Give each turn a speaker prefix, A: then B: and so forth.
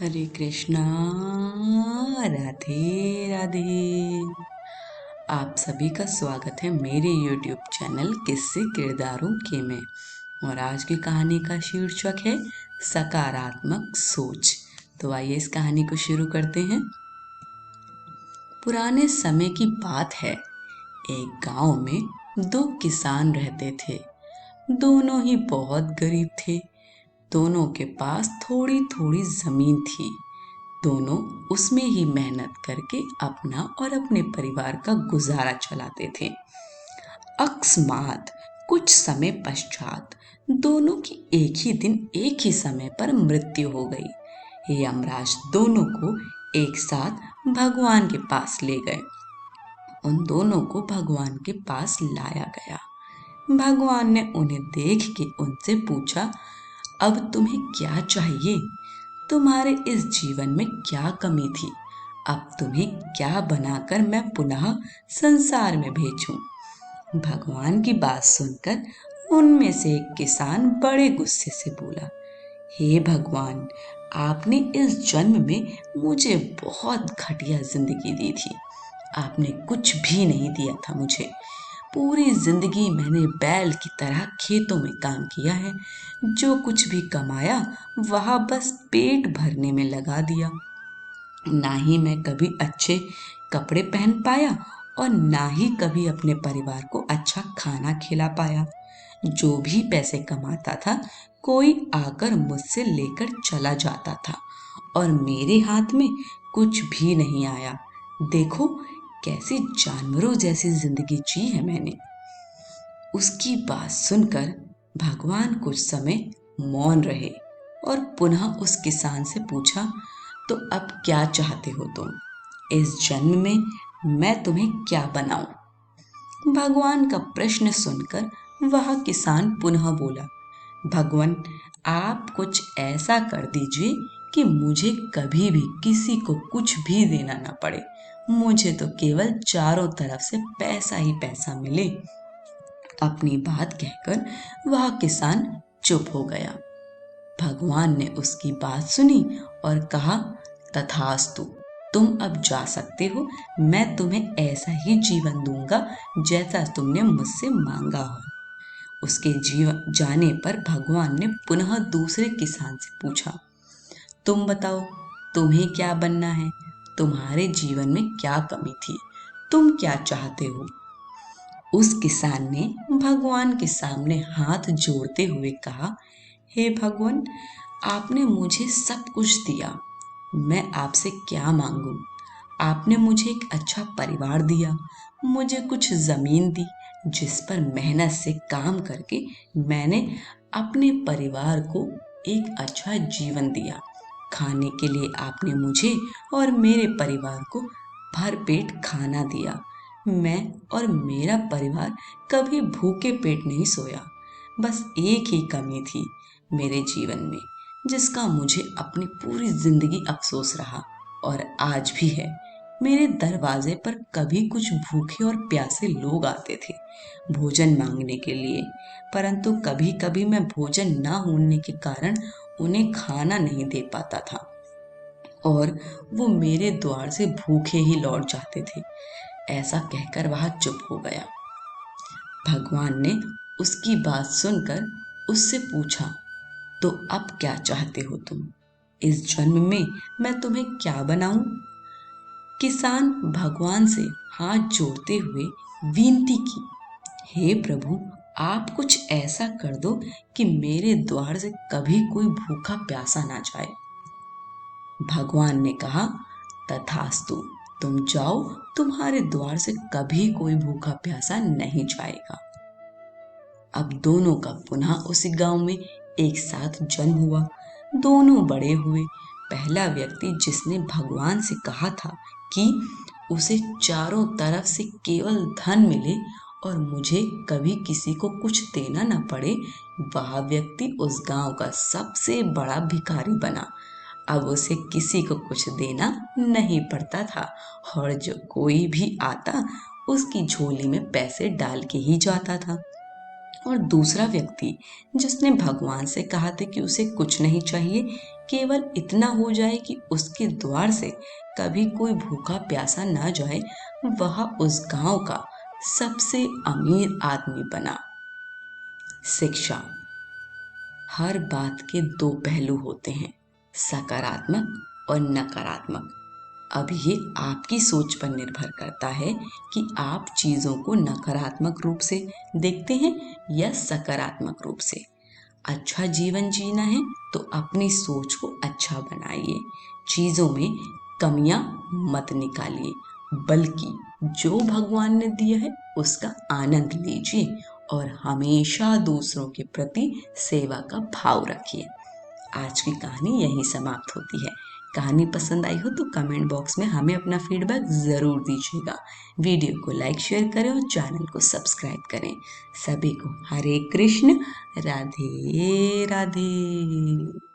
A: हरे कृष्णा। राधे राधे। आप सभी का स्वागत है मेरे YouTube चैनल किस्से किरदारों के में। और आज की कहानी का शीर्षक है सकारात्मक सोच। तो आइए इस कहानी को शुरू करते हैं। पुराने समय की बात है। एक गांव में दो किसान रहते थे। दोनों ही बहुत गरीब थे। दोनों के पास थोड़ी थोड़ी जमीन थी। दोनों उसमें ही मेहनत करके अपना और अपने परिवार का गुजारा चलाते थे। अकस्मात कुछ समय पश्चात दोनों की एक ही दिन एक ही समय पर मृत्यु हो गई। यमराज दोनों को एक साथ भगवान के पास ले गए। उन दोनों को भगवान के पास लाया गया। भगवान ने उन्हें देख के उनसे पूछा, अब तुम्हें क्या चाहिए? तुम्हारे इस जीवन में क्या कमी थी? अब तुम्हें क्या बनाकर मैं पुनः संसार में भेजूं? भगवान की बात सुनकर उनमें से एक किसान बड़े गुस्से से बोला, हे भगवान, आपने इस जन्म में मुझे बहुत घटिया जिंदगी दी थी। आपने कुछ भी नहीं दिया था मुझे। पूरी जिंदगी मैंने बैल की तरह खेतों में काम किया है। जो कुछ भी कमाया वह बस पेट भरने में लगा दिया। ना ही मैं कभी अच्छे कपड़े पहन पाया और ना ही कभी अपने परिवार को अच्छा खाना खिला पाया। जो भी पैसे कमाता था कोई आकर मुझसे लेकर चला जाता था और मेरे हाथ में कुछ भी नहीं आया। देखो कैसी जानवरों जैसी जिंदगी जी है मैंने। उसकी बात सुनकर भगवान कुछ समय मौन रहे और पुनः उस किसान से पूछा, तो अब क्या चाहते हो तुम? इस जन्म में मैं तुम्हें क्या बनाऊं? भगवान का प्रश्न सुनकर वह किसान पुनः बोला, भगवान, आप कुछ ऐसा कर दीजिए कि मुझे कभी भी किसी को कुछ भी देना ना पड़े। मुझे तो केवल चारों तरफ से पैसा ही पैसा मिले। अपनी बात कहकर वह किसान चुप हो गया। भगवान ने उसकी बात सुनी और कहा, तथास्तु, तुम अब जा सकते हो। मैं तुम्हें ऐसा ही जीवन दूंगा जैसा तुमने मुझसे मांगा हो। उसके जीवन जाने पर भगवान ने पुनः दूसरे किसान से पूछा, तुम बताओ, तुम्हें क्या बनना है? तुम्हारे जीवन में क्या कमी थी? तुम क्या चाहते हो? उस किसान ने भगवान के सामने हाथ जोड़ते हुए कहा, हे भगवान, आपने मुझे सब कुछ दिया। मैं आपसे क्या मांगूं? आपने मुझे एक अच्छा परिवार दिया, मुझे कुछ जमीन दी जिस पर मेहनत से काम करके मैंने अपने परिवार को एक अच्छा जीवन दिया। खाने के लिए आपने मुझे और मेरे परिवार को भरपेट खाना दिया। मैं और मेरा परिवार कभी भूखे पेट नहीं सोया। बस एक ही कमी थी मेरे जीवन में, जिसका मुझे अपनी पूरी जिंदगी अफसोस रहा और आज भी है। मेरे दरवाजे पर कभी कुछ भूखे और प्यासे लोग आते थे भोजन मांगने के लिए, परंतु कभी कभी मैं भोजन ना होने के कारण उन्हें खाना नहीं दे पाता था और वो मेरे द्वार से भूखे ही लौट जाते थे। ऐसा कहकर वह चुप हो गया। भगवान ने उसकी बात सुनकर उससे पूछा, तो अब क्या चाहते हो तुम? इस जन्म में मैं तुम्हें क्या बनाऊं? किसान भगवान से हाथ जोड़ते हुए विनती की, हे प्रभु, आप कुछ ऐसा कर दो कि मेरे द्वार से कभी कोई भूखा प्यासा ना जाए। भगवान ने कहा, तथास्तु, तुम जाओ, तुम्हारे द्वार से कभी कोई भूखा प्यासा नहीं जाएगा। अब दोनों का पुनः उसी गांव में एक साथ जन्म हुआ। दोनों बड़े हुए। पहला व्यक्ति जिसने भगवान से कहा था कि उसे चारों तरफ से केवल धन मिले और मुझे कभी किसी को कुछ देना न पड़े, वह व्यक्ति उस गांव का सबसे बड़ा भिखारी बना। अब उसे किसी को कुछ देना नहीं पड़ता था और जो कोई भी आता उसकी झोली में पैसे डाल के ही जाता था। और दूसरा व्यक्ति जिसने भगवान से कहा था कि उसे कुछ नहीं चाहिए, केवल इतना हो जाए कि उसके द्वार से कभी कोई भूखा प्यासा ना जाए, वह उस गांव का सबसे अमीर आदमी बना। शिक्षा। हर बात के दो पहलू होते हैं, सकारात्मक और नकारात्मक। अब ये आपकी सोच पर निर्भर करता है कि आप चीज़ों को नकारात्मक रूप से देखते हैं या सकारात्मक रूप से। अच्छा जीवन जीना है तो अपनी सोच को अच्छा बनाइए, चीज़ों में कमियां मत निकालिए, बल्कि जो भगवान ने दिया है उसका आनंद लीजिए और हमेशा दूसरों के प्रति सेवा का भाव रखिए। आज की कहानी यहीं समाप्त होती है। कहानी पसंद आई हो तो कमेंट बॉक्स में हमें अपना फीडबैक ज़रूर दीजिएगा। वीडियो को लाइक शेयर करें और चैनल को सब्सक्राइब करें। सभी को हरे कृष्ण, राधे राधे।